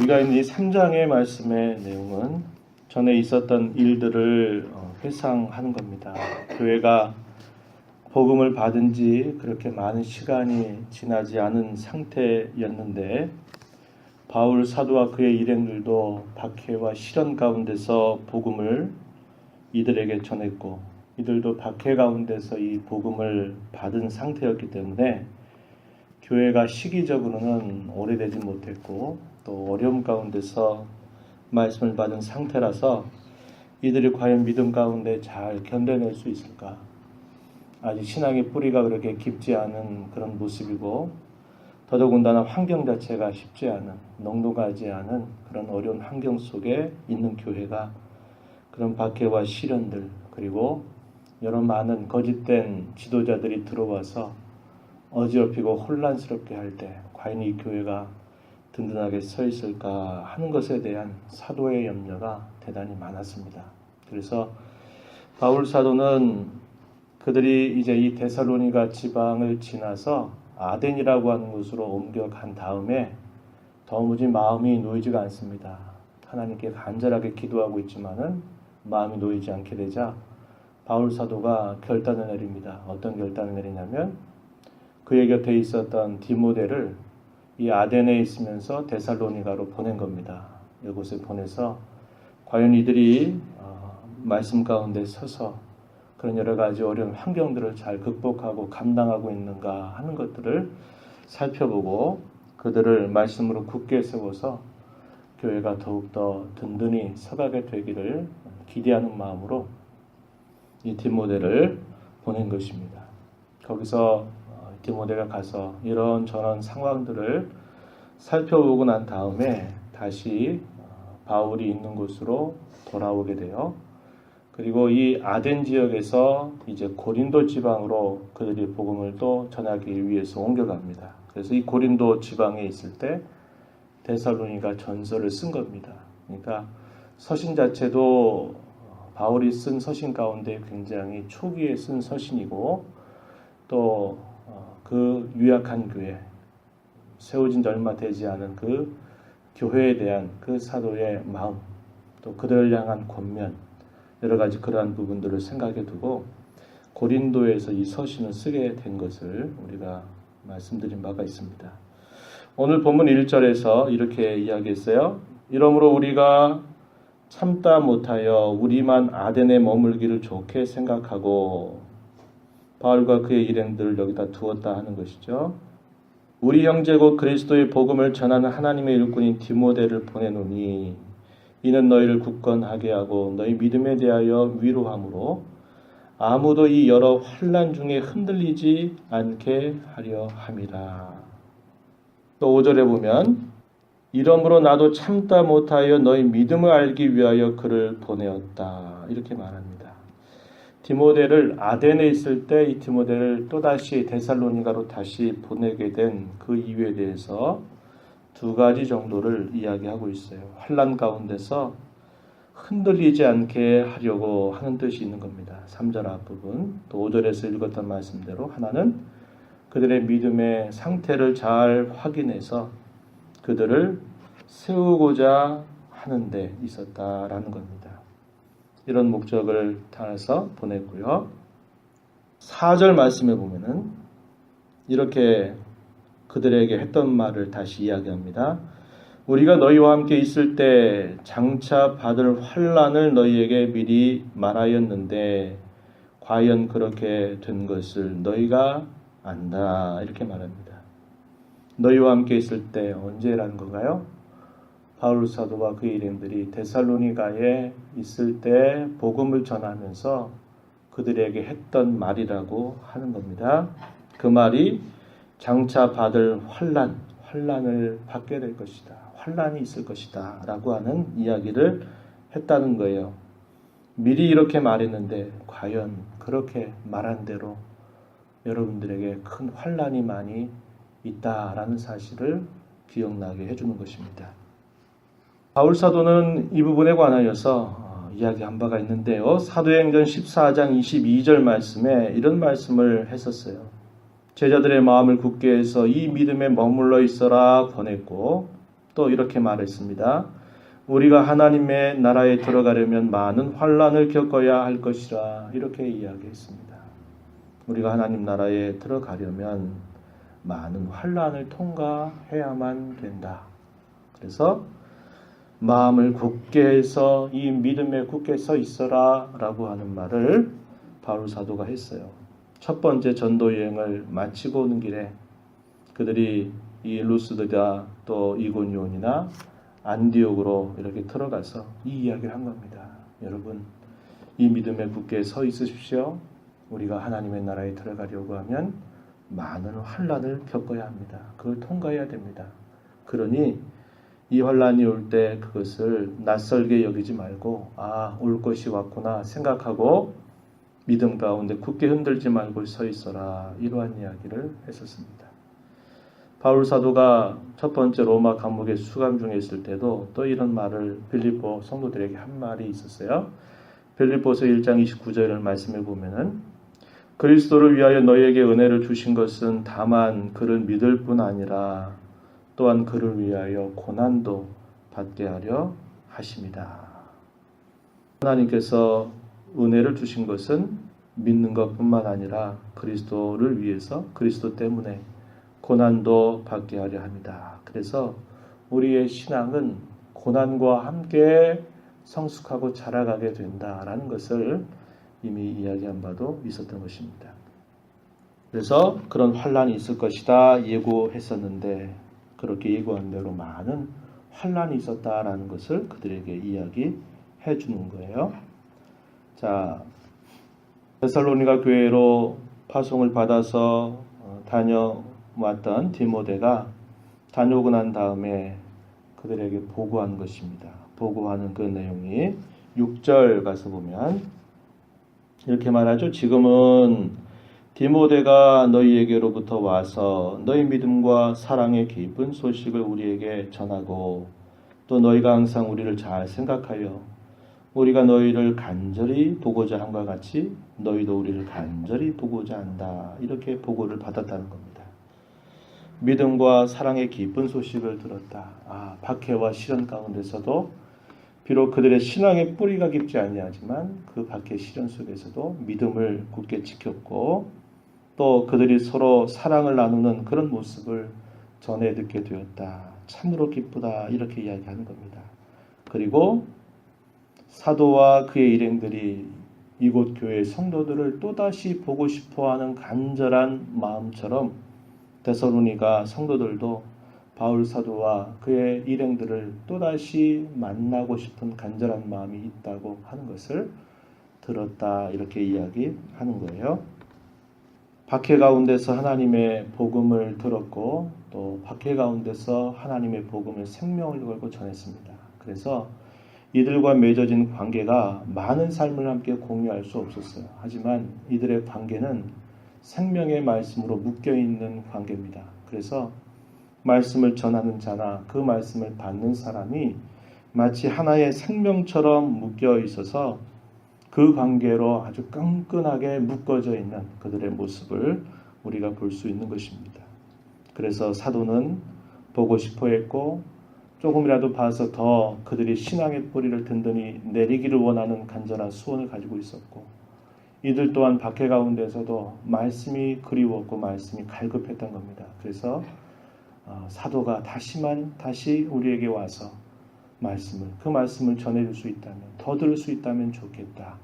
우리가 있는 이 3장의 말씀의 내용은 전에 있었던 일들을 회상하는 겁니다. 교회가 복음을 받은 지 그렇게 많은 시간이 지나지 않은 상태였는데 바울 사도와 그의 일행들도 박해와 시련 가운데서 복음을 이들에게 전했고 이들도 박해 가운데서 이 복음을 받은 상태였기 때문에 교회가 시기적으로는 오래되지 못했고 또 어려움 가운데서 말씀을 받은 상태라서 이들이 과연 믿음 가운데 잘 견뎌낼 수 있을까? 아직 신앙의 뿌리가 그렇게 깊지 않은 그런 모습이고 더더군다나 환경 자체가 쉽지 않은, 넉넉하지 않은 그런 어려운 환경 속에 있는 교회가 그런 박해와 시련들 그리고 여러 많은 거짓된 지도자들이 들어와서 어지럽히고 혼란스럽게 할 때 과연 이 교회가 든든하게 서 있을까 하는 것에 대한 사도의 염려가 대단히 많았습니다. 그래서 바울 사도는 그들이 이제 이 데살로니가 지방을 지나서 아덴이라고 하는 곳으로 옮겨간 다음에 도무지 마음이 놓이지가 않습니다. 하나님께 간절하게 기도하고 있지만은 마음이 놓이지 않게 되자 바울 사도가 결단을 내립니다. 어떤 결단을 내리냐면 그의 곁에 있었던 디모데를 이 아덴에 있으면서 데살로니가로 보낸 겁니다. 이곳에 보내서 과연 이들이 말씀 가운데 서서 그런 여러 가지 어려운 환경들을 잘 극복하고 감당하고 있는가 하는 것들을 살펴보고 그들을 말씀으로 굳게 세워서 교회가 더욱더 든든히 서가게 되기를 기대하는 마음으로 이 디모데를 보낸 것입니다. 거기서 디모데가 가서 이런저런 상황들을 살펴보고 난 다음에 다시 바울이 있는 곳으로 돌아오게 돼요. 그리고 이 아덴 지역에서 이제 고린도 지방으로 그들이 복음을 또 전하기 위해서 옮겨갑니다. 그래서 이 고린도 지방에 있을 때 데살로니가 전서를 쓴 겁니다. 그러니까 서신 자체도 바울이 쓴 서신 가운데 굉장히 초기에 쓴 서신이고 또 그 유약한 교회, 세워진 지 얼마 되지 않은 그 교회에 대한 그 사도의 마음, 또 그들을 향한 권면, 여러 가지 그러한 부분들을 생각해 두고 고린도에서 이 서신을 쓰게 된 것을 우리가 말씀드린 바가 있습니다. 오늘 본문 1절에서 이렇게 이야기했어요. 이러므로 우리가 참다 못하여 우리만 아덴에 머물기를 좋게 생각하고 바울과 그의 일행들을 여기다 두었다 하는 것이죠. 우리 형제고 그리스도의 복음을 전하는 하나님의 일꾼인 디모데를 보내노니 이는 너희를 굳건하게 하고 너희 믿음에 대하여 위로함으로 아무도 이 여러 환난 중에 흔들리지 않게 하려 함이라. 또 5절에 보면 이러므로 나도 참다 못하여 너희 믿음을 알기 위하여 그를 보내었다. 이렇게 말합니다. 디모데를 아덴에 있을 때 이 디모데를 또다시 데살로니가로 다시 보내게 된 그 이유에 대해서 두 가지 정도를 이야기하고 있어요. 환난 가운데서 흔들리지 않게 하려고 하는 뜻이 있는 겁니다. 3절 앞부분 또 5절에서 읽었던 말씀대로 하나는 그들의 믿음의 상태를 잘 확인해서 그들을 세우고자 하는 데 있었다라는 겁니다. 이런 목적을 따라서 보냈고요. 4절 말씀에 보면은 이렇게 그들에게 했던 말을 다시 이야기합니다. 우리가 너희와 함께 있을 때 장차 받을 환난을 너희에게 미리 말하였는데 과연 그렇게 된 것을 너희가 안다. 이렇게 말합니다. 너희와 함께 있을 때 언제라는 건가요? 바울 사도와 그의 일행들이 데살로니가에 있을 때 복음을 전하면서 그들에게 했던 말이라고 하는 겁니다. 그 말이 장차 받을 환난을 받게 될 것이다. 환난이 있을 것이다. 라고 하는 이야기를 했다는 거예요. 미리 이렇게 말했는데 과연 그렇게 말한 대로 여러분들에게 큰 환난이 많이 있다라는 사실을 기억나게 해주는 것입니다. 바울 사도는 이 부분에 관하여서 이야기한 바가 있는데요. 사도행전 14장 22절 말씀에 이런 말씀을 했었어요. 제자들의 마음을 굳게 해서 이 믿음에 머물러 있어라 보냈고 또 이렇게 말했습니다. 우리가 하나님의 나라에 들어가려면 많은 환난을 겪어야 할 것이라 이렇게 이야기했습니다. 우리가 하나님 나라에 들어가려면 많은 환난을 통과해야만 된다. 그래서 마음을 굳게 해서 이 믿음에 굳게 서 있어라 라고 하는 말을 바울 사도가 했어요. 첫 번째 전도 여행을 마치고 오는 길에 그들이 이 루스드다 또 이고니온이나 안디옥으로 이렇게 들어가서 이 이야기를 한 겁니다. 여러분, 이 믿음에 굳게 서 있으십시오. 우리가 하나님의 나라에 들어가려고 하면 많은 환난을 겪어야 합니다. 그걸 통과해야 됩니다. 그러니 이 환난이 올 때 그것을 낯설게 여기지 말고 올 것이 왔구나 생각하고 믿음 가운데 굳게 흔들지 말고 서 있어라. 이러한 이야기를 했었습니다. 바울 사도가 첫 번째 로마 감옥에 수감 중에 있을 때도 또 이런 말을 빌립보 성도들에게 한 말이 있었어요. 빌립보서 1장 29절을 말씀해 보면은 그리스도를 위하여 너희에게 은혜를 주신 것은 다만 그를 믿을 뿐 아니라 또한 그를 위하여 고난도 받게 하려 하심이다. 하나님께서 은혜를 주신 것은 믿는 것뿐만 아니라 그리스도를 위해서 그리스도 때문에 고난도 받게 하려 합니다. 그래서 우리의 신앙은 고난과 함께 성숙하고 자라가게 된다라는 것을 이미 이야기한 바도 있었던 것입니다. 그래서 그런 환난이 있을 것이다 예고했었는데 그렇게 예고한 대로 많은 환난이 있었다라는 것을 그들에게 이야기해 주는 거예요. 자, 데살로니가 교회로 파송을 받아서 다녀왔던 디모데가 다녀오고 난 다음에 그들에게 보고한 것입니다. 보고하는 그 내용이 6절 가서 보면 이렇게 말하죠. 지금은 디모데가 너희에게로부터 와서 너희 믿음과 사랑의 깊은 소식을 우리에게 전하고 또 너희가 항상 우리를 잘 생각하여 우리가 너희를 간절히 보고자 함과 같이 너희도 우리를 간절히 보고자 한다. 이렇게 보고를 받았다는 겁니다. 믿음과 사랑의 깊은 소식을 들었다. 박해와 시련 가운데서도 비록 그들의 신앙의 뿌리가 깊지 아니하지만 그 박해 시련 속에서도 믿음을 굳게 지켰고 또 그들이 서로 사랑을 나누는 그런 모습을 전해 듣게 되었다. 참으로 기쁘다. 이렇게 이야기하는 겁니다. 그리고 사도와 그의 일행들이 이곳 교회의 성도들을 또다시 보고 싶어하는 간절한 마음처럼 데살로니가 성도들도 바울 사도와 그의 일행들을 또다시 만나고 싶은 간절한 마음이 있다고 하는 것을 들었다. 이렇게 이야기하는 거예요. 박해 가운데서 하나님의 복음을 들었고 또 박해 가운데서 하나님의 복음을 생명을 걸고 전했습니다. 그래서 이들과 맺어진 관계가 많은 삶을 함께 공유할 수 없었어요. 하지만 이들의 관계는 생명의 말씀으로 묶여있는 관계입니다. 그래서 말씀을 전하는 자나 그 말씀을 받는 사람이 마치 하나의 생명처럼 묶여 있어서 그 관계로 아주 끈끈하게 묶어져 있는 그들의 모습을 우리가 볼 수 있는 것입니다. 그래서 사도는 보고 싶어 했고 조금이라도 봐서 더 그들이 신앙의 뿌리를 든든히 내리기를 원하는 간절한 소원을 가지고 있었고 이들 또한 박해 가운데서도 말씀이 그리웠고 말씀이 갈급했던 겁니다. 그래서 사도가 다시 우리에게 와서 그 말씀을 전해줄 수 있다면 더 들을 수 있다면 좋겠다.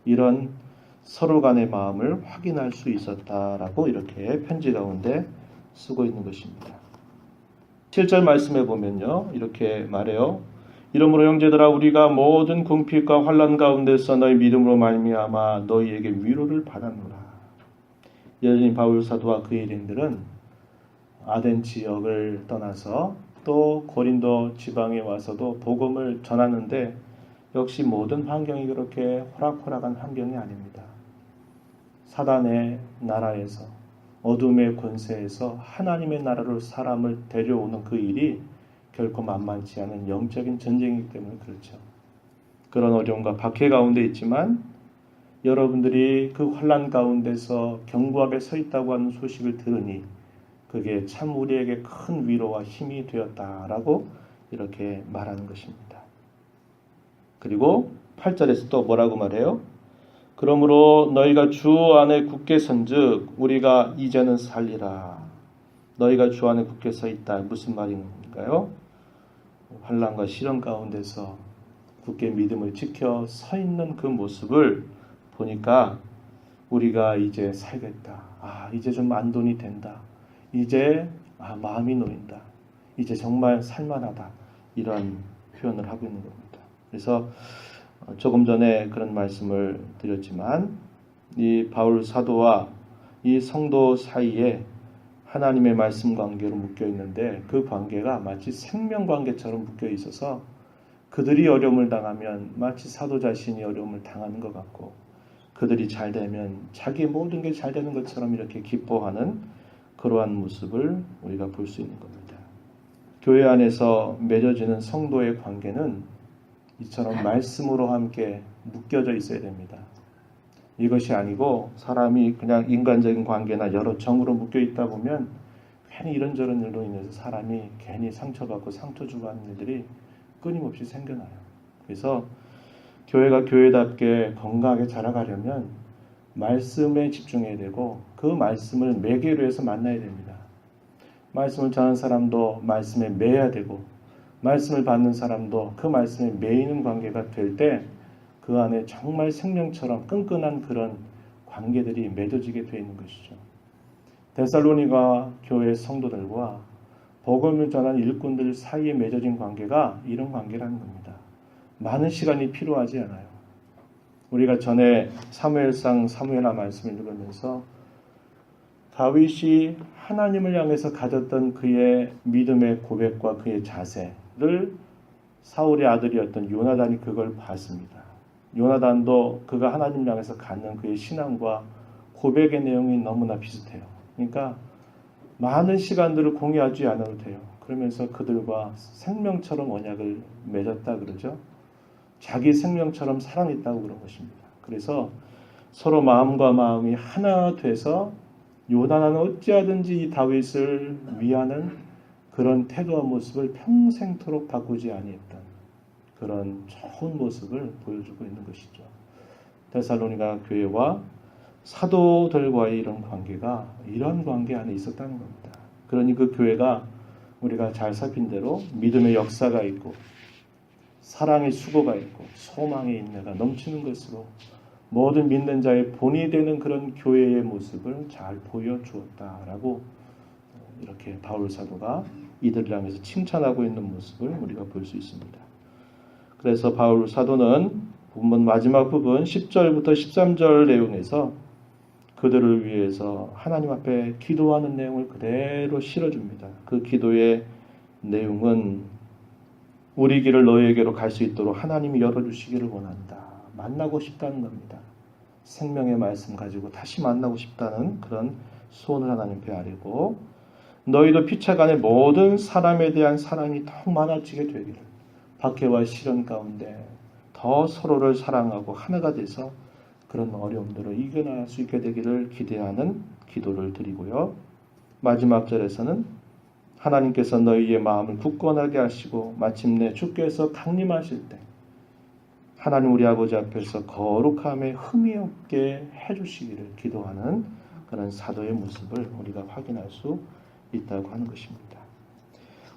이런 서로 간의 마음을 확인할 수 있었다라고 이렇게 편지 가운데 쓰고 있는 것입니다. 7절 말씀해 보면요. 이렇게 말해요. 이러므로 형제들아 우리가 모든 궁핍과 환난 가운데서 너희 믿음으로 말미암아 너희에게 위로를 받았노라. 여전히 바울 사도와 그의 일행들은 아덴 지역을 떠나서 또 고린도 지방에 와서도 복음을 전하는데 역시 모든 환경이 그렇게 호락호락한 환경이 아닙니다. 사단의 나라에서 어둠의 권세에서 하나님의 나라로 사람을 데려오는 그 일이 결코 만만치 않은 영적인 전쟁이기 때문에 그렇죠. 그런 어려움과 박해 가운데 있지만 여러분들이 그 환난 가운데서 견고하게 서 있다고 하는 소식을 들으니 그게 참 우리에게 큰 위로와 힘이 되었다라고 이렇게 말하는 것입니다. 그리고 8절에서 또 뭐라고 말해요? 그러므로 너희가 주 안에 굳게 선즉 우리가 이제는 살리라. 너희가 주 안에 굳게 서 있다. 무슨 말인가요? 환난과 시련 가운데서 굳게 믿음을 지켜 서 있는 그 모습을 보니까 우리가 이제 살겠다. 이제 좀 안돈이 된다. 이제 마음이 놓인다. 이제 정말 살만하다. 이런 표현을 하고 있는 겁니다. 그래서 조금 전에 그런 말씀을 드렸지만 이 바울 사도와 이 성도 사이에 하나님의 말씀 관계로 묶여 있는데 그 관계가 마치 생명 관계처럼 묶여 있어서 그들이 어려움을 당하면 마치 사도 자신이 어려움을 당하는 것 같고 그들이 잘 되면 자기 모든 게 잘 되는 것처럼 이렇게 기뻐하는 그러한 모습을 우리가 볼 수 있는 겁니다. 교회 안에서 맺어지는 성도의 관계는 이처럼 말씀으로 함께 묶여져 있어야 됩니다. 이것이 아니고 사람이 그냥 인간적인 관계나 여러 정으로 묶여 있다 보면 괜히 이런저런 일로 인해서 사람이 괜히 상처받고 상처 주고 하는 일들이 끊임없이 생겨나요. 그래서 교회가 교회답게 건강하게 자라가려면 말씀에 집중해야 되고 그 말씀을 매개로 해서 만나야 됩니다. 말씀을 전하는 사람도 말씀에 매야 되고 말씀을 받는 사람도 그 말씀에 매이는 관계가 될 때 그 안에 정말 생명처럼 끈끈한 그런 관계들이 맺어지게 되어 있는 것이죠. 데살로니가 교회 성도들과 복음을 전한 일꾼들 사이에 맺어진 관계가 이런 관계라는 겁니다. 많은 시간이 필요하지 않아요. 우리가 전에 사무엘상 사무엘하 말씀을 읽으면서 다윗이 하나님을 향해서 가졌던 그의 믿음의 고백과 그의 자세를 사울의 아들이었던 요나단이 그걸 봤습니다. 요나단도 그가 하나님을 향해서 갖는 그의 신앙과 고백의 내용이 너무나 비슷해요. 그러니까 많은 시간들을 공유하지 않아도 돼요. 그러면서 그들과 생명처럼 언약을 맺었다 그러죠. 자기 생명처럼 사랑했다고 그런 것입니다. 그래서 서로 마음과 마음이 하나 돼서 요나단은 어찌하든지 이 다윗을 위하는 그런 태도와 모습을 평생토록 바꾸지 아니했던 그런 좋은 모습을 보여주고 있는 것이죠. 데살로니가 교회와 사도들과의 이런 관계가 이런 관계 안에 있었다는 겁니다. 그러니 그 교회가 우리가 잘 살핀 대로 믿음의 역사가 있고 사랑의 수고가 있고 소망의 인내가 넘치는 것으로 모든 믿는 자의 본이 되는 그런 교회의 모습을 잘 보여주었다라고 이렇게 바울 사도가 이들을 향해서 칭찬하고 있는 모습을 우리가 볼 수 있습니다. 그래서 바울 사도는 본문 마지막 부분 10절부터 13절 내용에서 그들을 위해서 하나님 앞에 기도하는 내용을 그대로 실어줍니다. 그 기도의 내용은 우리 길을 너희에게로 갈 수 있도록 하나님이 열어주시기를 원한다. 만나고 싶다는 겁니다. 생명의 말씀 가지고 다시 만나고 싶다는 그런 소원을 하나님께 아뢰고 너희도 피차간에 모든 사람에 대한 사랑이 더욱 많아지게 되기를 박해와 시련 가운데 더 서로를 사랑하고 하나가 돼서 그런 어려움들을 이겨낼 수 있게 되기를 기대하는 기도를 드리고요. 마지막 절에서는 하나님께서 너희의 마음을 굳건하게 하시고 마침내 주께서 강림하실 때 하나님 우리 아버지 앞에서 거룩함에 흠이 없게 해주시기를 기도하는 그런 사도의 모습을 우리가 확인할 수 있다고 하는 것입니다.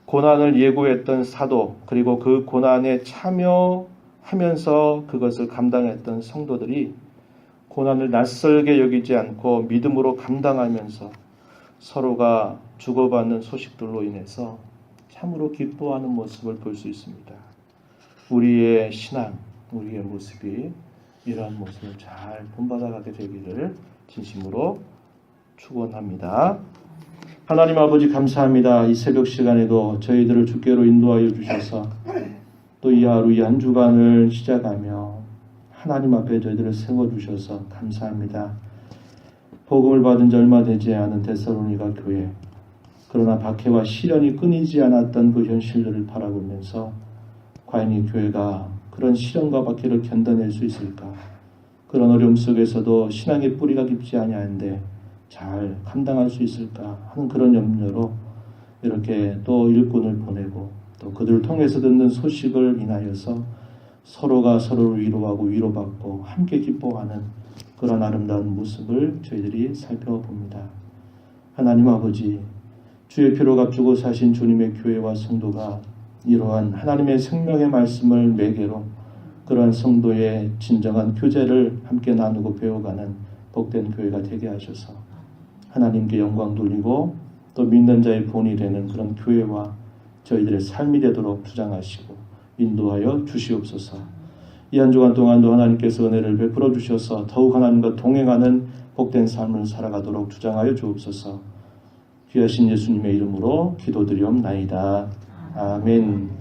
고난을 예고했던 사도 그리고 그 고난에 참여하면서 그것을 감당했던 성도들이 고난을 낯설게 여기지 않고 믿음으로 감당하면서 서로가 주고받는 소식들로 인해서 참으로 기뻐하는 모습을 볼 수 있습니다. 우리의 신앙, 우리의 모습이 이러한 모습을 잘 본받아가게 되기를 진심으로 축원합니다. 하나님 아버지 감사합니다. 이 새벽 시간에도 저희들을 주께로 인도하여 주셔서 또 이 하루 이 한 주간을 시작하며 하나님 앞에 저희들을 세워주셔서 감사합니다. 복음을 받은 지 얼마 되지 않은 데살로니가 교회 그러나 박해와 시련이 끊이지 않았던 그 현실들을 바라보면서 과연 이 교회가 그런 시련과 박해를 견뎌낼 수 있을까? 그런 어려움 속에서도 신앙의 뿌리가 깊지 아니한데 잘 감당할 수 있을까 하는 그런 염려로 이렇게 또 일꾼을 보내고 또 그들을 통해서 듣는 소식을 인하여서 서로가 서로를 위로하고 위로받고 함께 기뻐하는 그런 아름다운 모습을 저희들이 살펴봅니다. 하나님 아버지, 주의 피로 값주고 사신 주님의 교회와 성도가 이러한 하나님의 생명의 말씀을 매개로 그러한 성도의 진정한 교제를 함께 나누고 배워가는 복된 교회가 되게 하셔서 하나님께 영광 돌리고 또 믿는 자의 본이 되는 그런 교회와 저희들의 삶이 되도록 주장하시고 인도하여 주시옵소서. 이 한 주간 동안도 하나님께서 은혜를 베풀어 주셔서 더욱 하나님과 동행하는 복된 삶을 살아가도록 주장하여 주옵소서. 귀하신 예수님의 이름으로 기도드리옵나이다. 아멘.